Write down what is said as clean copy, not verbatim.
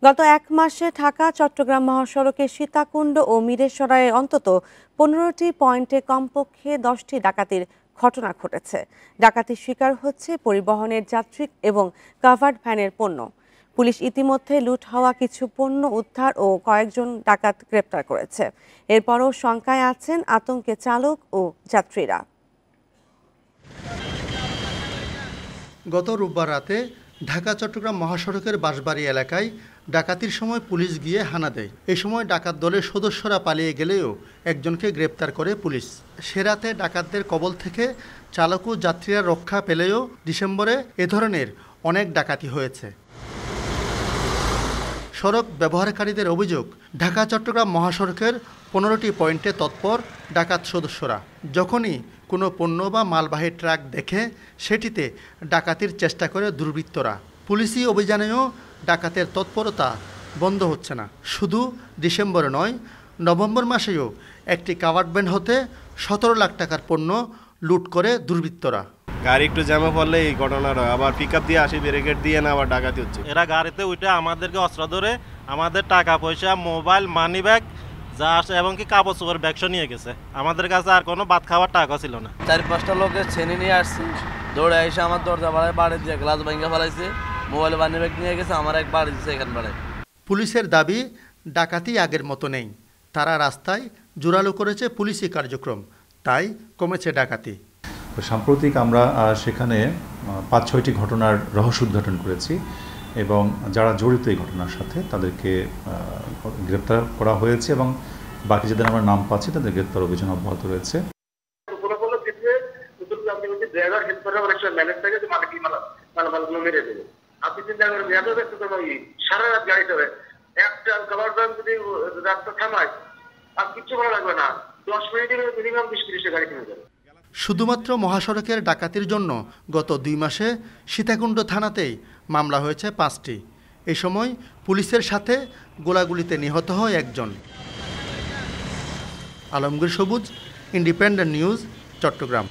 গত এক মাসে ঢাকা চট্টগ্রাম মহাসড়কে সীতাকুণ্ড ও মিরেশ্বরায় অন্তত 15টি পয়েন্টে কমপক্ষে 10টি ডাকাতির ঘটনা ঘটেছে। ডাকাতির শিকার হচ্ছে পরিবহনের যাত্রী এবং কাভার্ড ভ্যানের পণ্য। পুলিশ ইতিমধ্যে লুট হওয়া কিছু পণ্য উদ্ধার ও কয়েকজন ডাকাত গ্রেপ্তার করেছে। এরপরও শঙ্কায় আছেন আতঙ্কে চালক ও যাত্রীরা। গত রোববার রাতে ঢাকা চট্টগ্রাম মহাসড়কের বাঁশবাড়ি এলাকায় ডাকাতির সময় পুলিশ গিয়ে হানা দেয়। এই সময় ডাকাত দলের সদস্যরা পালিয়ে গেলেও একজনকে গ্রেপ্তার করে পুলিশ। সে রাতে ডাকাতদের কবল থেকে চালক ও যাত্রীরা রক্ষা পেলেও ডিসেম্বরে এ ধরনের অনেক ডাকাতি হয়েছে। সড়ক ব্যবহারকারীদের অভিযোগ, ঢাকা চট্টগ্রাম মহাসড়কের 15টি পয়েন্টে তৎপর ডাকাত সদস্যরা। যখনই কোনো পণ্য বা মালবাহী ট্রাক দেখে সেটিতে ডাকাতির চেষ্টা করে দুর্বৃত্তরা। পুলিশি অভিযানেও ডাকাতের তৎপরতা বন্ধ হচ্ছে না। শুধু ডিসেম্বরে নয়, নভেম্বর মাসেও একটি কাভার্ড ভ্যান হতে 17 লাখ টাকার পণ্য লুট করে দুর্বৃত্তরা। গাড়ি একটু জ্যামে পড়লে এই ঘটনাটা আবার পিকআপ দিয়ে আসি, ব্যারিকেড দিয়ে না আবার ডাকাতি হচ্ছে। এরা গাড়িতে উঠে আমাদেরকে অস্ত্র ধরে আমাদের টাকা পয়সা, মোবাইল, মানি ব্যাগ যা আসে এবং কি কাপড় চোপড় ব্যাগসও নিয়ে গেছে। আমাদের কাছে আর কোনো ভাত খাওয়ার টাকা ছিল না। 4-5টা লোকের ছেনে নিয়ে আসছি, দৌড়ে এসে আমার দরজা বাড়ি দিয়ে গ্লাস ভাঙা ফেলাইছে, মোবাইল, মানি ব্যাগ নিয়ে গেছে, আমার এক বাড়ি দিচ্ছে এখান বাড়ি। পুলিশের দাবি, ডাকাতি আগের মতো নেই। তারা রাস্তায় জোরালো করেছে পুলিশি কার্যক্রম, তাই কমেছে ডাকাতি। সাম্প্রতিক আমরা সেখানে 5-6টি ঘটনার রহস্য উদ্ঘাটন করেছি এবং যারা জড়িত এই ঘটনার সাথে তাদেরকে গ্রেপ্তার করা হয়েছে এবং বাকি যাদের আমরা নাম পাচ্ছি তাদের গ্রেপ্তার অভিযান অব্যাহত রয়েছে। সারা রাত গাড়ি চলে, একটা কাভার্ড ভ্যান যদি রাস্তা থামায় আর কিচ্ছু ভালো লাগবে না, 10 মিনিটের মিনিমাম 20-30 গাড়ি কিনে যাবে। শুধুমাত্র মহাসড়কের ডাকাতির জন্য গত 2 মাসে সীতাকুণ্ড থানাতেই মামলা হয়েছে 5টি। এই সময় পুলিশের সাথে গোলাগুলিতে নিহত হয় একজন। আলমগীর সবুজ, ইন্ডিপেন্ডেন্ট নিউজ, চট্টগ্রাম।